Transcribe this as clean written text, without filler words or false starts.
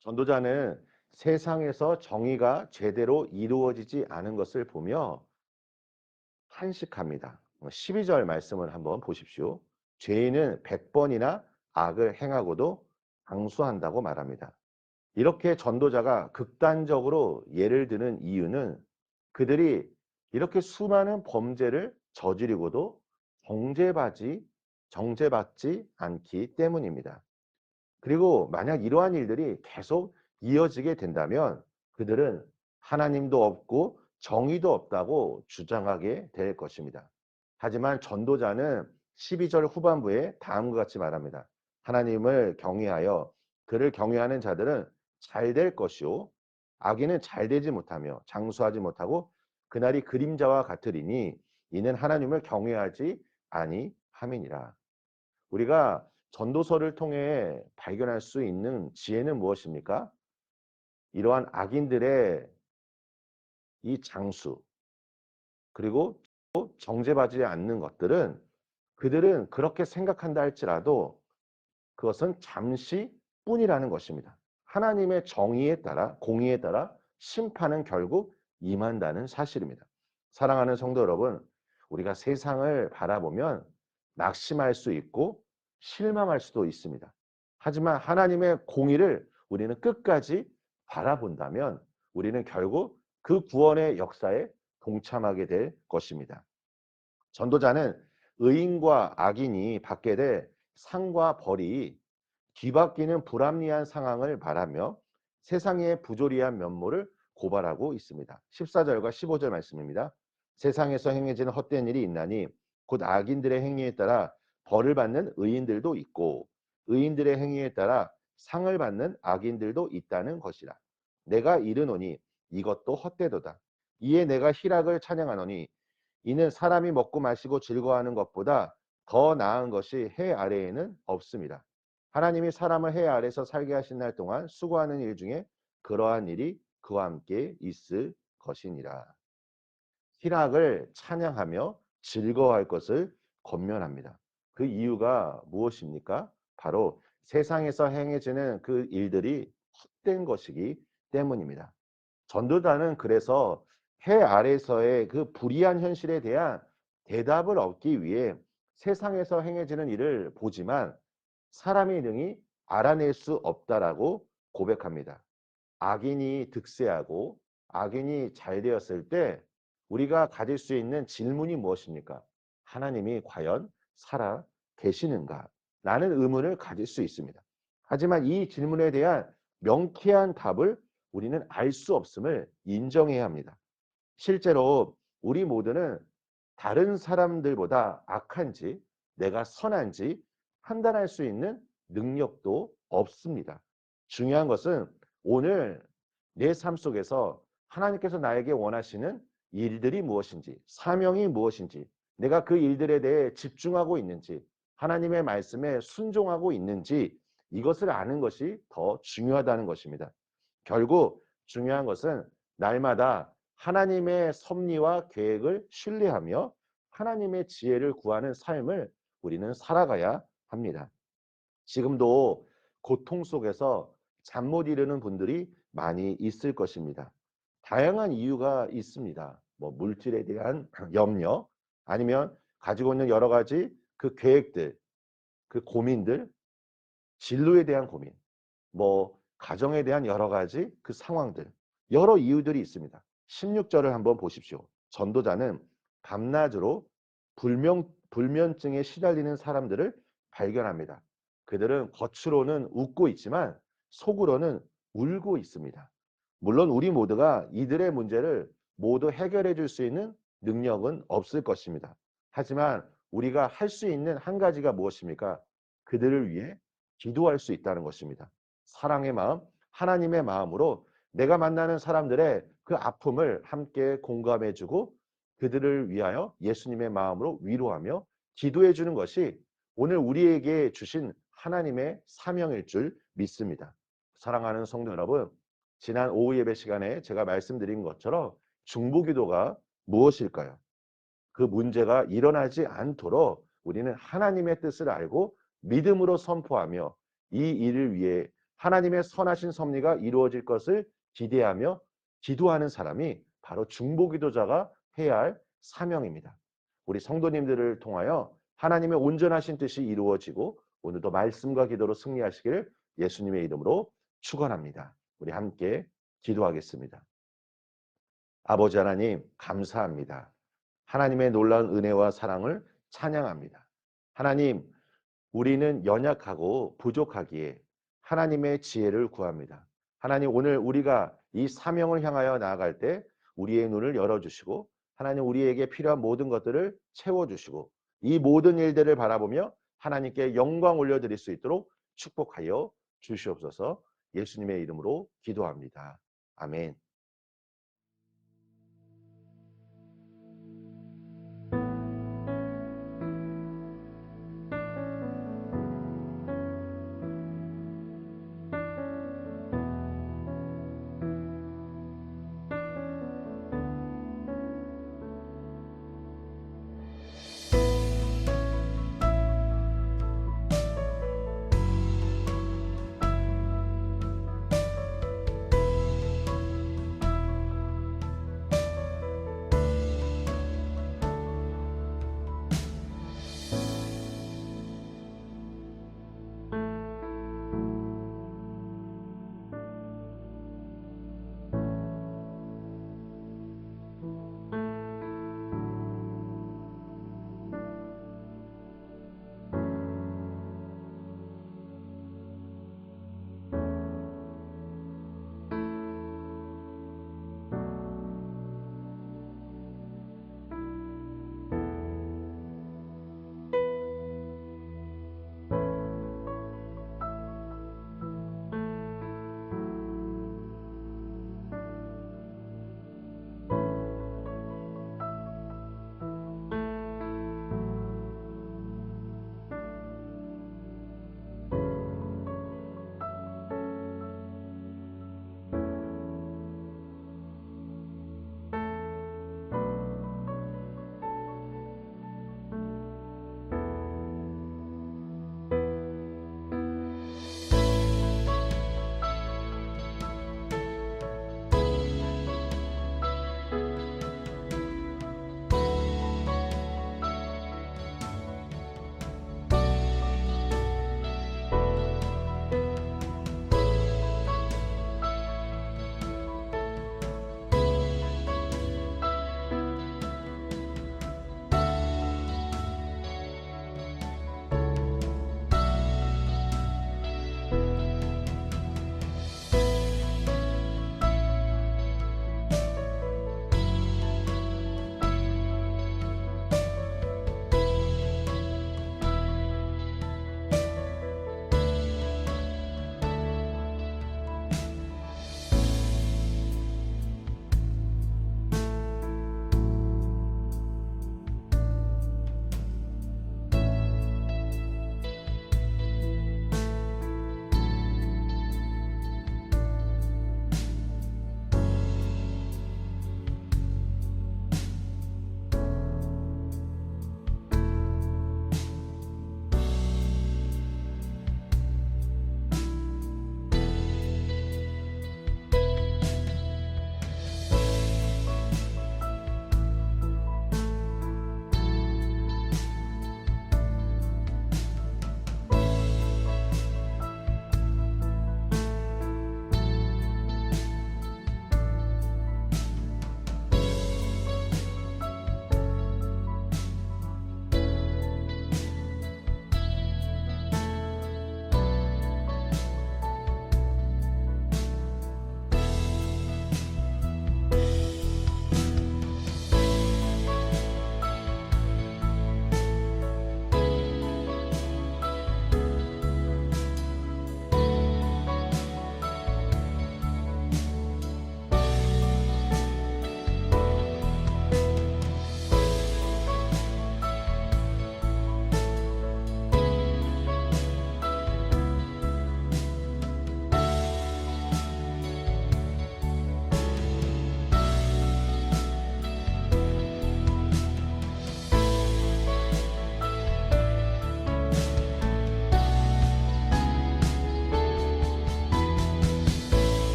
전도자는 세상에서 정의가 제대로 이루어지지 않은 것을 보며 탄식합니다. 12절 말씀을 한번 보십시오. 죄인은 100번이나 악을 행하고도 장수한다고 말합니다. 이렇게 전도자가 극단적으로 예를 드는 이유는 그들이 이렇게 수많은 범죄를 저지르고도 정죄받지, 정죄받지 않기 때문입니다. 그리고 만약 이러한 일들이 계속 이어지게 된다면 그들은 하나님도 없고 정의도 없다고 주장하게 될 것입니다. 하지만 전도자는 12절 후반부에 다음과 같이 말합니다. 하나님을 경외하여 그를 경외하는 자들은 잘 될 것이요 악인은 잘 되지 못하며 장수하지 못하고 그날이 그림자와 같으리니 이는 하나님을 경외하지 아니함이니라. 우리가 전도서를 통해 발견할 수 있는 지혜는 무엇입니까? 이러한 악인들의 이 장수, 그리고 또 정죄받지 않는 것들은 그들은 그렇게 생각한다 할지라도 그것은 잠시뿐이라는 것입니다. 하나님의 정의에 따라, 공의에 따라 심판은 결국 임한다는 사실입니다. 사랑하는 성도 여러분, 우리가 세상을 바라보면 낙심할 수 있고 실망할 수도 있습니다. 하지만 하나님의 공의를 우리는 끝까지 바라본다면 우리는 결국 그 구원의 역사에 동참하게 될 것입니다. 전도자는 의인과 악인이 받게 될 상과 벌이 뒤바뀌는 불합리한 상황을 말하며 세상의 부조리한 면모를 고발하고 있습니다. 14절과 15절 말씀입니다. 세상에서 행해지는 헛된 일이 있나니 곧 악인들의 행위에 따라 벌을 받는 의인들도 있고 의인들의 행위에 따라 상을 받는 악인들도 있다는 것이라. 내가 이르노니 이것도 헛되도다. 이에 내가 희락을 찬양하노니 이는 사람이 먹고 마시고 즐거워하는 것보다 더 나은 것이 해 아래에는 없습니다. 하나님이 사람을 해 아래서 살게 하신 날 동안 수고하는 일 중에 그러한 일이 그와 함께 있을 것이니라. 희락을 찬양하며 즐거워할 것을 권면합니다. 그 이유가 무엇입니까? 바로 세상에서 행해지는 그 일들이 헛된 것이기 때문입니다. 전도자는 그래서 해 아래서의 그 불의한 현실에 대한 대답을 얻기 위해 세상에서 행해지는 일을 보지만 사람이 능히 알아낼 수 없다라고 고백합니다. 악인이 득세하고 악인이 잘 되었을 때 우리가 가질 수 있는 질문이 무엇입니까? 하나님이 과연 살아 계시는가? 라는 의문을 가질 수 있습니다. 하지만 이 질문에 대한 명쾌한 답을 우리는 알 수 없음을 인정해야 합니다. 실제로 우리 모두는 다른 사람들보다 악한지 내가 선한지 판단할 수 있는 능력도 없습니다. 중요한 것은 오늘 내 삶 속에서 하나님께서 나에게 원하시는 일들이 무엇인지, 사명이 무엇인지, 내가 그 일들에 대해 집중하고 있는지, 하나님의 말씀에 순종하고 있는지 이것을 아는 것이 더 중요하다는 것입니다. 결국 중요한 것은 날마다 하나님의 섭리와 계획을 신뢰하며 하나님의 지혜를 구하는 삶을 우리는 살아가야 합니다. 지금도 고통 속에서 잠 못 이루는 분들이 많이 있을 것입니다. 다양한 이유가 있습니다. 물질에 대한 염려, 아니면 가지고 있는 여러 가지 그 계획들, 그 고민들, 진로에 대한 고민, 가정에 대한 여러 가지 그 상황들, 여러 이유들이 있습니다. 16절을 한번 보십시오. 전도자는 밤낮으로 불면증에 시달리는 사람들을 발견합니다. 그들은 겉으로는 웃고 있지만 속으로는 울고 있습니다. 물론 우리 모두가 이들의 문제를 모두 해결해 줄 수 있는 능력은 없을 것입니다. 하지만 우리가 할 수 있는 한 가지가 무엇입니까? 그들을 위해 기도할 수 있다는 것입니다. 사랑의 마음, 하나님의 마음으로 내가 만나는 사람들의 그 아픔을 함께 공감해 주고 그들을 위하여 예수님의 마음으로 위로하며 기도해 주는 것이 오늘 우리에게 주신 하나님의 사명일 줄 믿습니다. 사랑하는 성도 여러분, 지난 오후 예배 시간에 제가 말씀드린 것처럼 중보기도가 무엇일까요? 그 문제가 일어나지 않도록 우리는 하나님의 뜻을 알고 믿음으로 선포하며 이 일을 위해 하나님의 선하신 섭리가 이루어질 것을 기대하며 기도하는 사람이 바로 중보기도자가 해야 할 사명입니다. 우리 성도님들을 통하여 하나님의 온전하신 뜻이 이루어지고 오늘도 말씀과 기도로 승리하시기를 예수님의 이름으로 축원합니다. 우리 함께 기도하겠습니다. 아버지 하나님 감사합니다. 하나님의 놀라운 은혜와 사랑을 찬양합니다. 하나님, 우리는 연약하고 부족하기에 하나님의 지혜를 구합니다. 하나님, 오늘 우리가 이 사명을 향하여 나아갈 때 우리의 눈을 열어주시고 하나님 우리에게 필요한 모든 것들을 채워주시고 이 모든 일들을 바라보며 하나님께 영광 올려드릴 수 있도록 축복하여 주시옵소서. 예수님의 이름으로 기도합니다. 아멘.